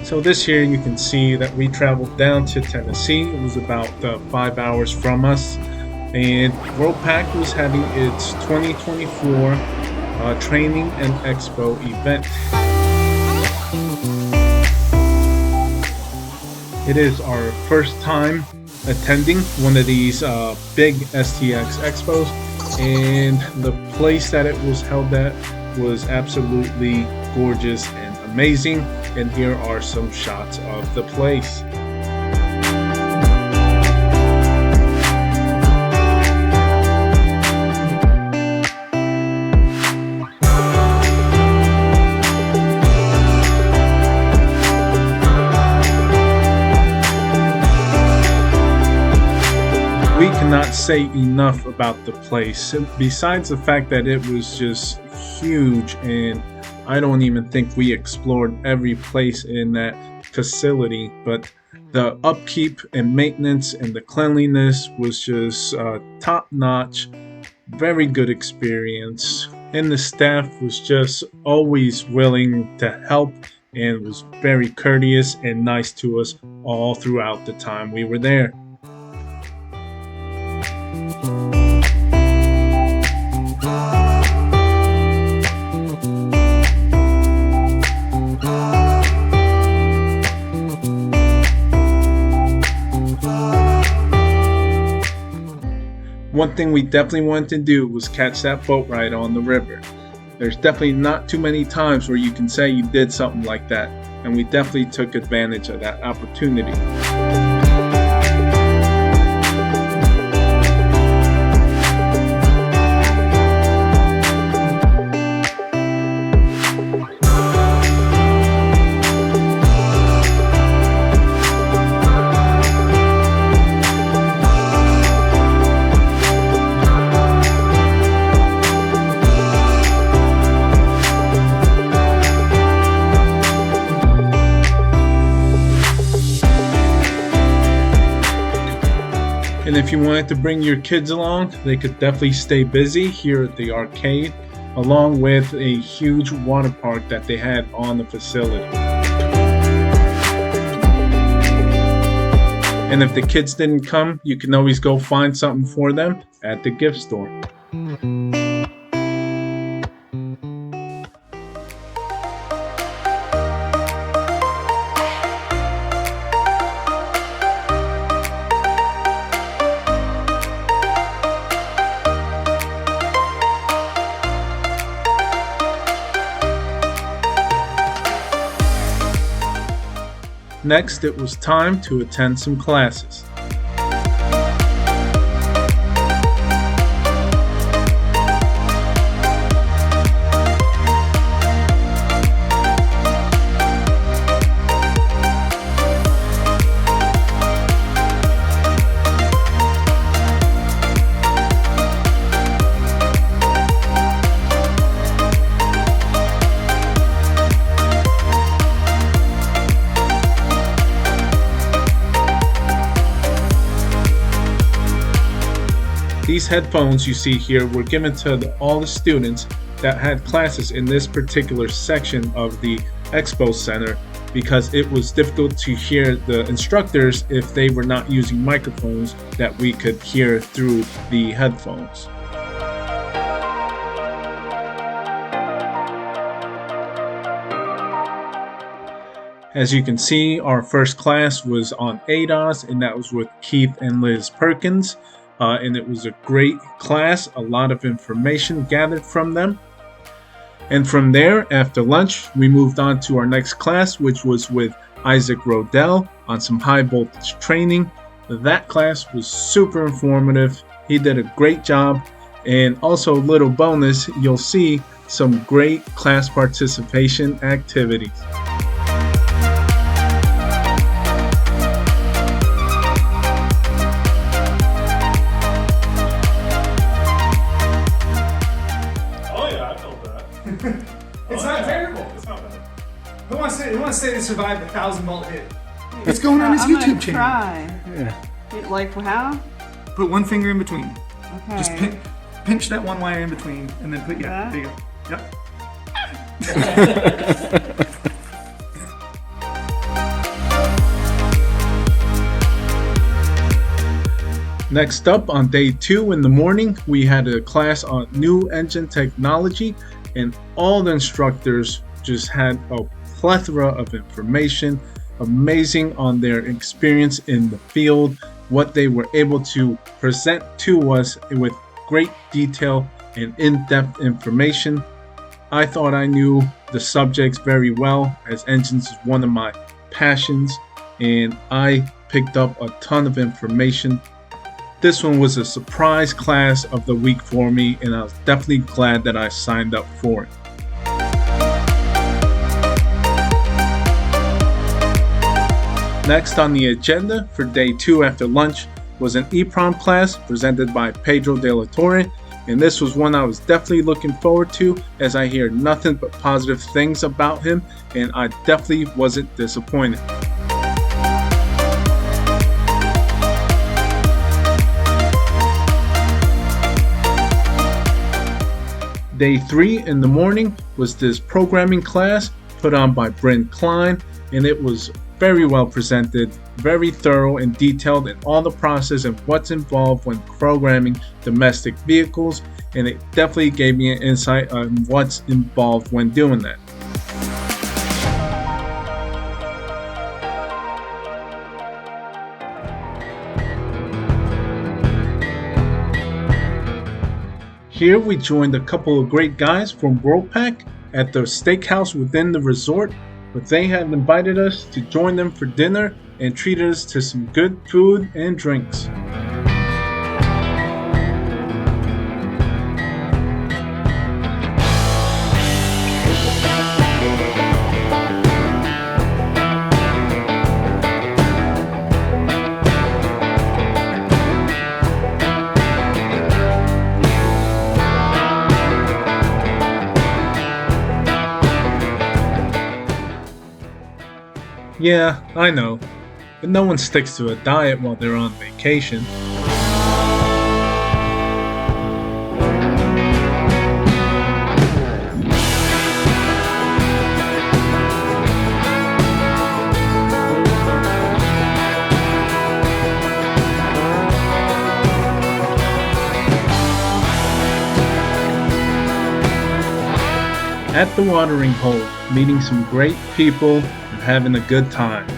So this year you can see that we traveled down to Tennessee. It was about 5 hours from us. And WorldPac was having its 2024 training and expo event. It is our first time attending one of these big STX expos, and the place that it was held at was absolutely gorgeous and amazing. And here are some shots of the place. We cannot say enough about the place. Besides the fact that it was just huge, and I don't even think we explored every place in that facility, but the upkeep and maintenance and the cleanliness was just top notch. Very good experience, and the staff was just always willing to help and was very courteous and nice to us all throughout the time we were there. One thing we definitely wanted to do was catch that boat ride on the river. There's definitely not too many times where you can say you did something like that, and we definitely took advantage of that opportunity. And if you wanted to bring your kids along, they could definitely stay busy here at the arcade, along with a huge water park that they had on the facility. And if the kids didn't come, you can always go find something for them at the gift store. Next, it was time to attend some classes. These headphones you see here were given to all the students that had classes in this particular section of the Expo Center, because it was difficult to hear the instructors if they were not using microphones that we could hear through the headphones. As you can see, our first class was on ADOS, and that was with Keith and Liz Perkins. And it was a great class, a lot of information gathered from them. And from there, after lunch, we moved on to our next class, which was with Isaac Rodell on some high voltage training. That class was super informative. He did a great job. And also, a little bonus, you'll see some great class participation activities. It's not terrible. It's not bad. Who wants to say they survived the 1,000-volt hit? What's going on his YouTube channel? Try. Yeah. Like how? Put one finger in between. Okay. Just pinch that one wire in between, and then put there you go. Yep. Next up, on day 2 in the morning, we had a class on new engine technology, and all the instructors just had a plethora of information, amazing on their experience in the field, what they were able to present to us with great detail and in-depth information. I thought I knew the subjects very well, as engines is one of my passions, and I picked up a ton of information. This one was a surprise class of the week for me, and I was definitely glad that I signed up for it. Next on the agenda for day 2 after lunch was an EPROM class presented by Pedro de la Torre, and this was one I was definitely looking forward to, as I hear nothing but positive things about him, and I definitely wasn't disappointed. Day 3 in the morning was this programming class put on by Bryn Klein, and it was very well presented, very thorough and detailed in all the process and what's involved when programming domestic vehicles, and it definitely gave me an insight on what's involved when doing that. Here we joined a couple of great guys from WorldPac at the steakhouse within the resort, but they had invited us to join them for dinner and treated us to some good food and drinks. Yeah, I know, but no one sticks to a diet while they're on vacation. At the watering hole, meeting some great people and having a good time.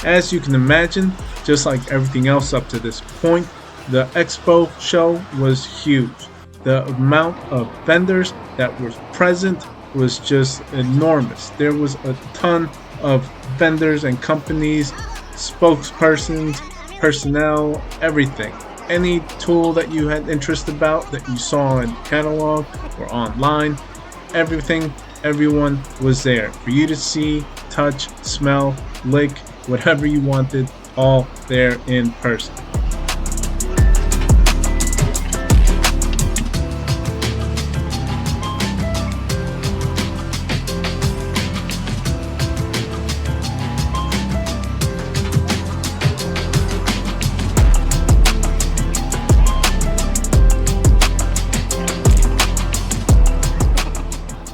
As you can imagine, just like everything else up to this point, the Expo show was huge. The amount of vendors that were present was just enormous. There was a ton of vendors and companies, spokespersons, personnel, everything. Any tool that you had interest about that you saw in catalog or online, everything, everyone was there for you to see, touch, smell, lick, whatever you wanted, all there in person.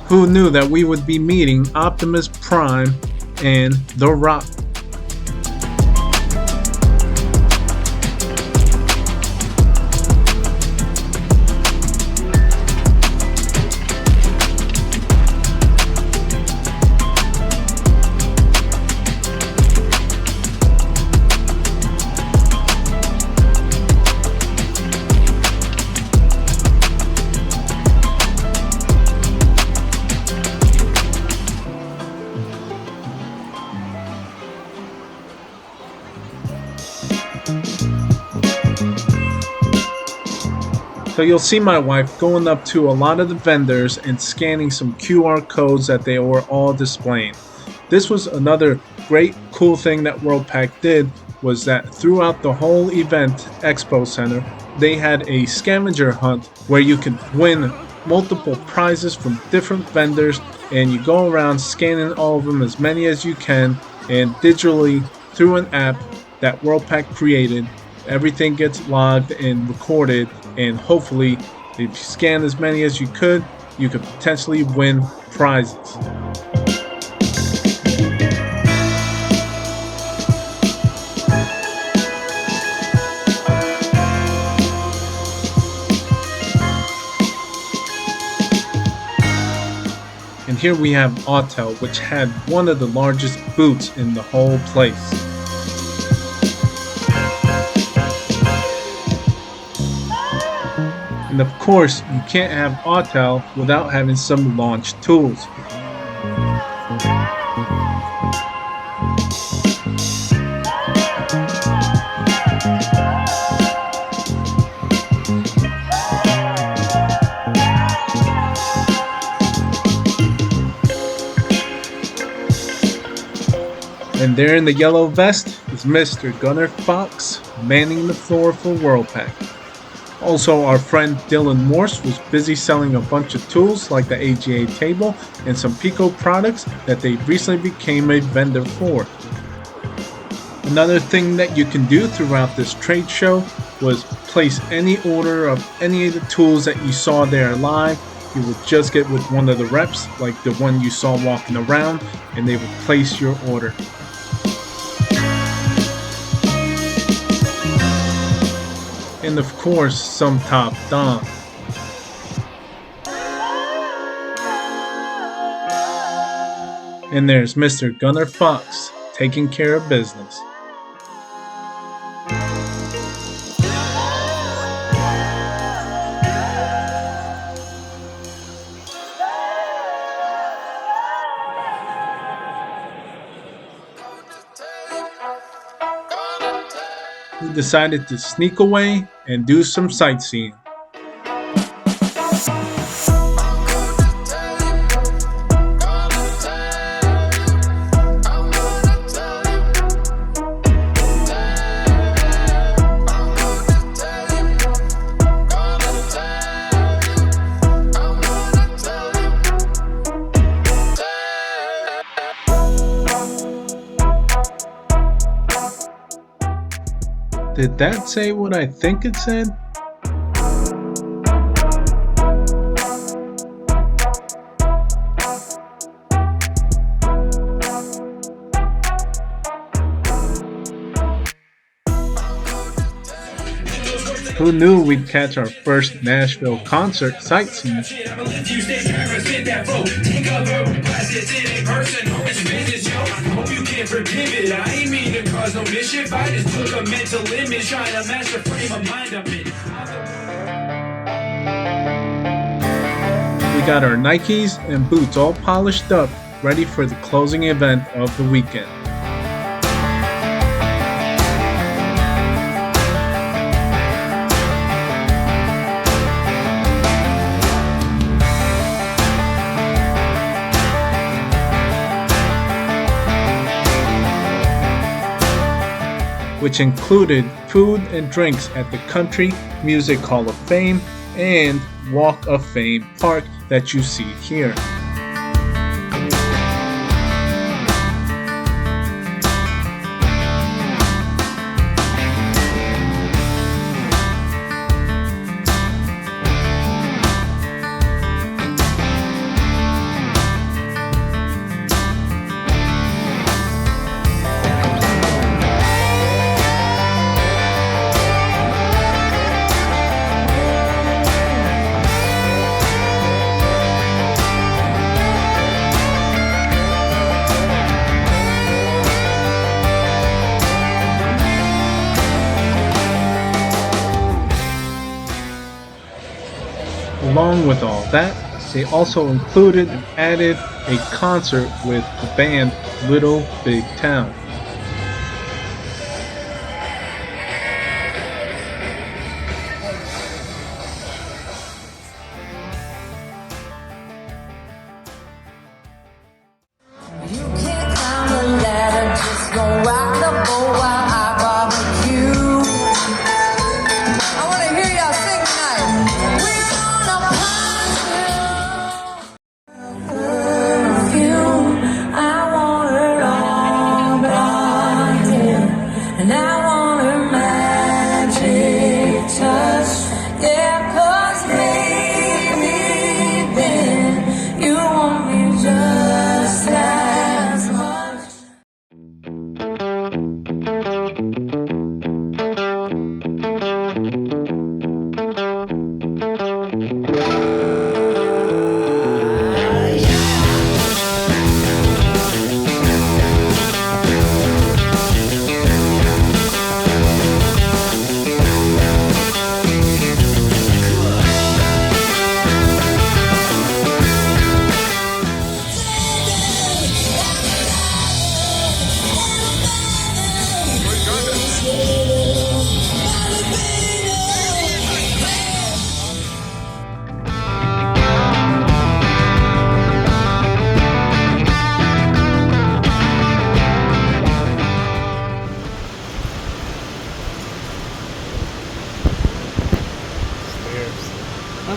Who knew that we would be meeting Optimus Prime and The Rock? So you'll see my wife going up to a lot of the vendors and scanning some QR codes that they were all displaying. This was another great cool thing that WorldPac did, was that throughout the whole event Expo Center, they had a scavenger hunt where you could win multiple prizes from different vendors, and you go around scanning all of them, as many as you can, and digitally through an app that WorldPac created. Everything gets logged and recorded, and hopefully if you scan as many as you could potentially win prizes. And here we have Autel, which had one of the largest booths in the whole place. And of course, you can't have Autel without having some launch tools. And there in the yellow vest is Mr. Gunnar Fox, manning the floor for WorldPac. Also, our friend Dylan Morse was busy selling a bunch of tools like the AGA table and some Pico products that they recently became a vendor for. Another thing that you can do throughout this trade show was place any order of any of the tools that you saw there live. You would just get with one of the reps, like the one you saw walking around, and they would place your order. And of course, some top dom. And there's Mr. Gunnar Fox taking care of business. We decided to sneak away and do some sightseeing. Did that say what I think it said? Who knew we'd catch our first Nashville concert Sightseeing? We got our Nikes and boots all polished up, ready for the closing event of the weekend. Which included food and drinks at the Country Music Hall of Fame and Walk of Fame Park that you see here. Along with all that, they also included and added a concert with the band Little Big Town.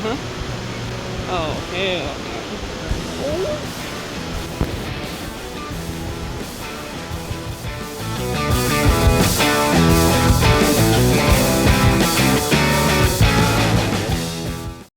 Uh-huh. Oh, hell no.